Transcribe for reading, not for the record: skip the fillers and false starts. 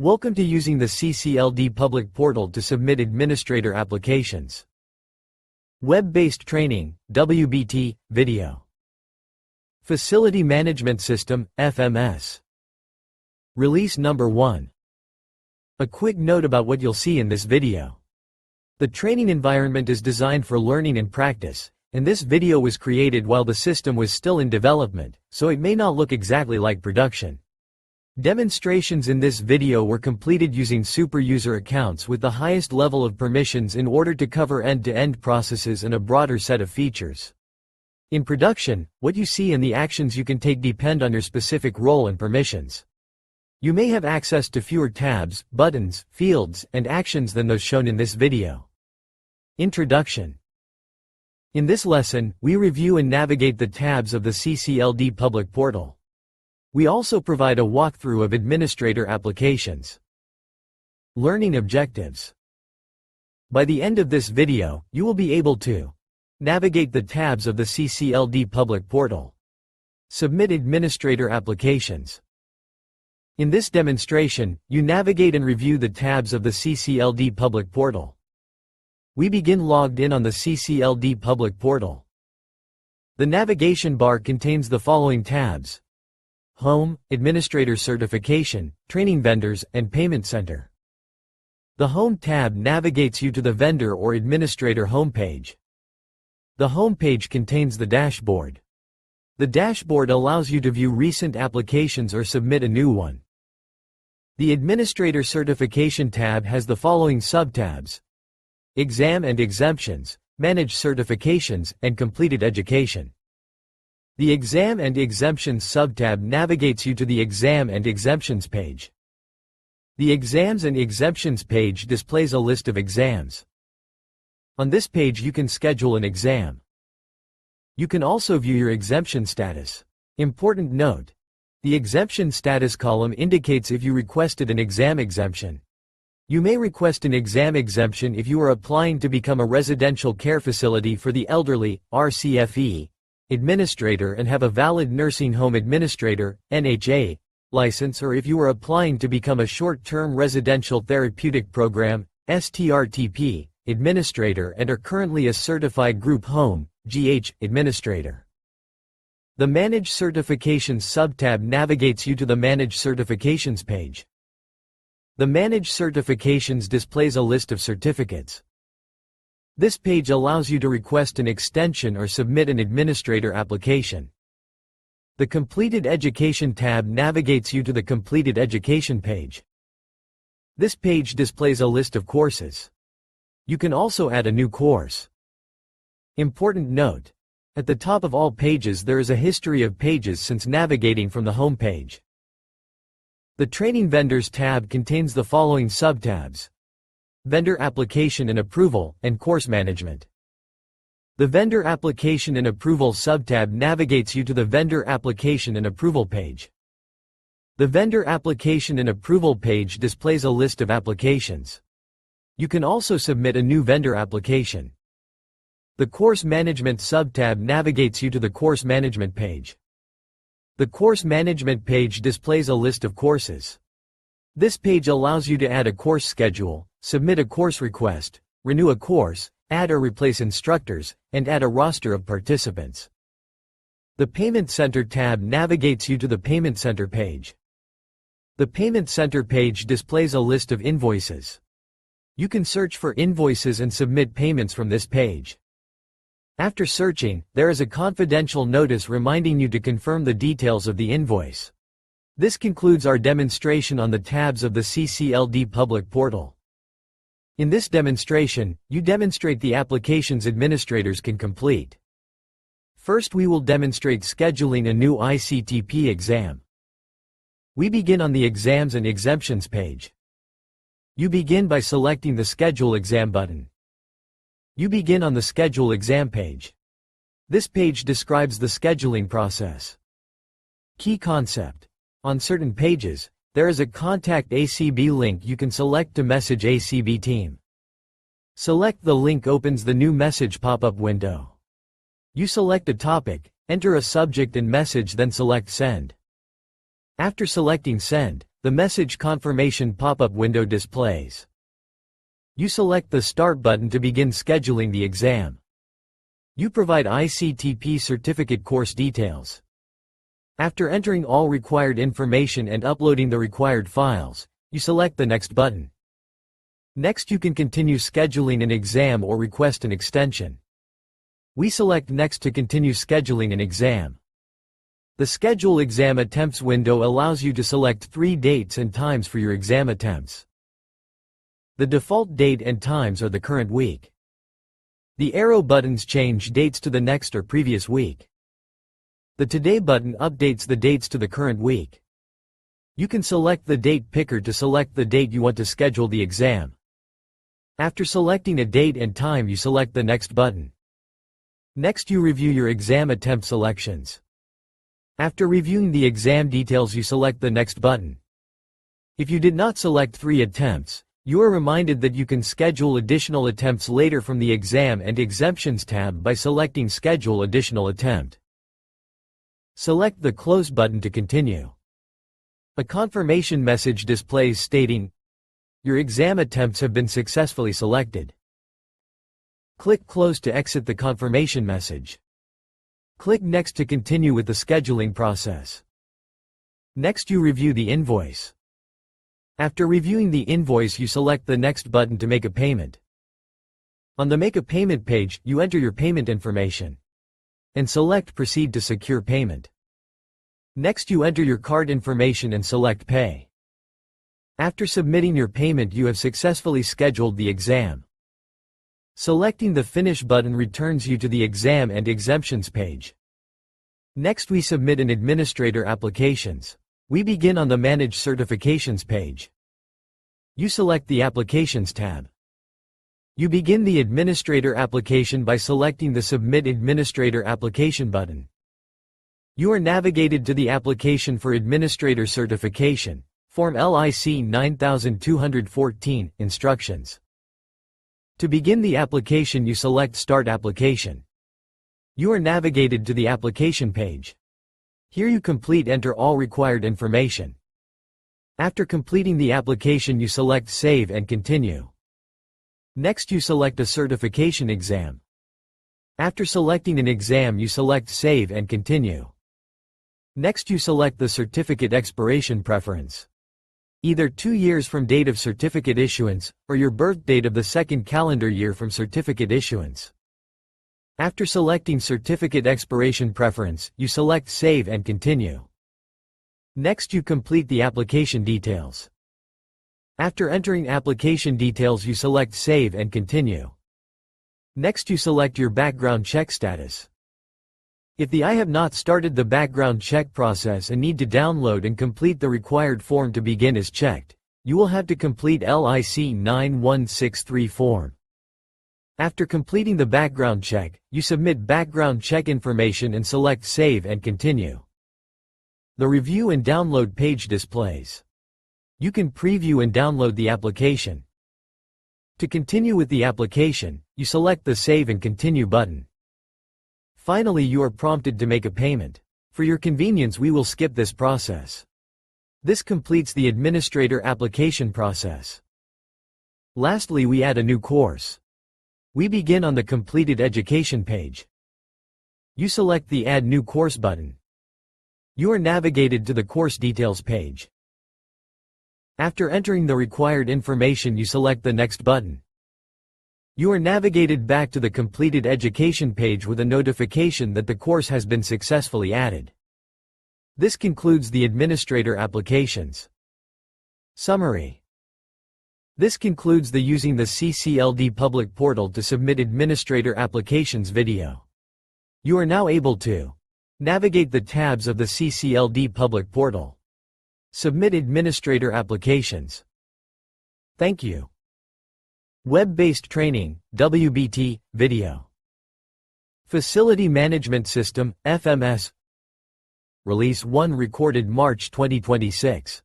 Welcome to using the CCLD public portal to submit administrator applications. Web-based training, WBT, video. Facility Management System, FMS. Release number 1. A quick note about what you'll see in this video. The training environment is designed for learning and practice, and this video was created while the system was still in development, so it may not look exactly like production. Demonstrations in this video were completed using superuser accounts with the highest level of permissions in order to cover end-to-end processes and a broader set of features. In production, what you see and the actions you can take depend on your specific role and permissions. You may have access to fewer tabs, buttons, fields, and actions than those shown in this video. Introduction. In this lesson, we review and navigate the tabs of the CCLD public portal. We also provide a walkthrough of administrator applications. Learning objectives. By the end of this video, you will be able to navigate the tabs of the CCLD public portal. Submit administrator applications. In this demonstration, you navigate and review the tabs of the CCLD public portal. We begin logged in on the CCLD public portal. The navigation bar contains the following tabs: Home, Administrator Certification, Training Vendors, and Payment Center. The Home tab navigates you to the vendor or administrator homepage. The home page contains the dashboard. The dashboard allows you to view recent applications or submit a new one. The Administrator Certification tab has the following subtabs: Exam and Exemptions, Managed Certifications, and Completed Education. The Exam and Exemptions subtab navigates you to the Exam and Exemptions page. The Exams and Exemptions page displays a list of exams. On this page you can schedule an exam. You can also view your exemption status. Important note: the exemption status column indicates if you requested an exam exemption. You may request an exam exemption if you are applying to become a residential care facility for the elderly, RCFE, administrator and have a valid nursing home administrator, NHA, license, or if you are applying to become a short-term residential therapeutic program, STRTP, administrator and are currently a certified group home, GH, administrator. The Managed Certifications subtab navigates you to the Managed Certifications page. The Managed Certifications displays a list of certificates. This page allows you to request an extension or submit an administrator application. The Completed Education tab navigates you to the Completed Education page. This page displays a list of courses. You can also add a new course. Important note: at the top of all pages there is a history of pages since navigating from the home page. The Training Vendors tab contains the following subtabs: Vendor Application and Approval, and Course Management. The Vendor Application and Approval subtab navigates you to the Vendor Application and Approval page. The Vendor Application and Approval page displays a list of applications. You can also submit a new vendor application. The Course Management subtab navigates you to the Course Management page. The Course Management page displays a list of courses. This page allows you to add a course schedule, submit a course request, renew a course, add or replace instructors, and add a roster of participants. The Payment Center tab navigates you to the Payment Center page. The Payment Center page displays a list of invoices. You can search for invoices and submit payments from this page. After searching, there is a confidential notice reminding you to confirm the details of the invoice. This concludes our demonstration on the tabs of the CCLD public portal. In this demonstration, you demonstrate the applications administrators can complete. First we will demonstrate scheduling a new ICTP exam. We begin on the Exams and Exemptions page. You begin by selecting the Schedule Exam button. You begin on the Schedule Exam page. This page describes the scheduling process. Key concept: on certain pages, there is a Contact ACB link you can select to message ACB team. Select the link opens the new message pop-up window. You select a topic, enter a subject and message, then select Send. After selecting Send, The message confirmation pop-up window displays. You select the Start button to begin scheduling the exam. You provide ICTP certificate course details. After entering all required information and uploading the required files, you select the Next button. Next you can continue scheduling an exam or request an extension. We select Next to continue scheduling an exam. The Schedule Exam Attempts window allows you to select 3 dates and times for your exam attempts. The default date and times are the current week. The arrow buttons change dates to the next or previous week. The Today button updates the dates to the current week. You can select the date picker to select the date you want to schedule the exam. After selecting a date and time, you select the Next button. Next you review your exam attempt selections. After reviewing the exam details, you select the Next button. If you did not select 3 attempts, you are reminded that you can schedule additional attempts later from the Exam and Exemptions tab by selecting Schedule Additional Attempt. Select the Close button to continue. A confirmation message displays stating, "Your exam attempts have been successfully selected." Click Close to exit the confirmation message. Click Next to continue with the scheduling process. Next you review the invoice. After reviewing the invoice, you select the Next button to make a payment. On the Make a Payment page, you enter your payment information and select Proceed to secure payment. Next you enter your card information and select Pay. After submitting your payment, you have successfully scheduled the exam. Selecting the Finish button returns you to the Exam and Exemptions page. Next we submit an administrator applications. We begin on the Manage Certifications page. You select the Applications tab. You begin the administrator application by selecting the Submit Administrator Application button. You are navigated to the application for Administrator Certification, Form LIC 9214, Instructions. To begin the application, you select Start Application. You are navigated to the application page. Here you enter all required information. After completing the application, you select Save and Continue. Next you select a certification exam. After selecting an exam, you select Save and Continue. Next you select the certificate expiration preference. Either 2 years from date of certificate issuance, or your birth date of the 2nd calendar year from certificate issuance. After selecting certificate expiration preference, you select Save and Continue. Next you complete the application details. After entering application details, you select Save and Continue. Next you select your background check status. If the I have not started the background check process and need to download and complete the required form to begin is checked, you will have to complete LIC 9163 form. After completing the background check, you submit background check information and select Save and Continue. The Review and Download page displays. You can preview and download the application. To continue with the application, you select the Save and Continue button. Finally, you are prompted to make a payment. For your convenience, we will skip this process. This completes the administrator application process. Lastly, we add a new course. We begin on the Completed Education page. You select the Add New Course button. You are navigated to the Course Details page. After entering the required information, you select the Next button. You are navigated back to the Completed Education page with a notification that the course has been successfully added. This concludes the administrator applications. Summary. This concludes the Using the CCLD Public Portal to Submit Administrator Applications video. You are now able to navigate the tabs of the CCLD Public Portal. Submit administrator applications. Thank you. Web-based training, WBT, video. Facility Management System, FMS. Release 1 recorded March 2026.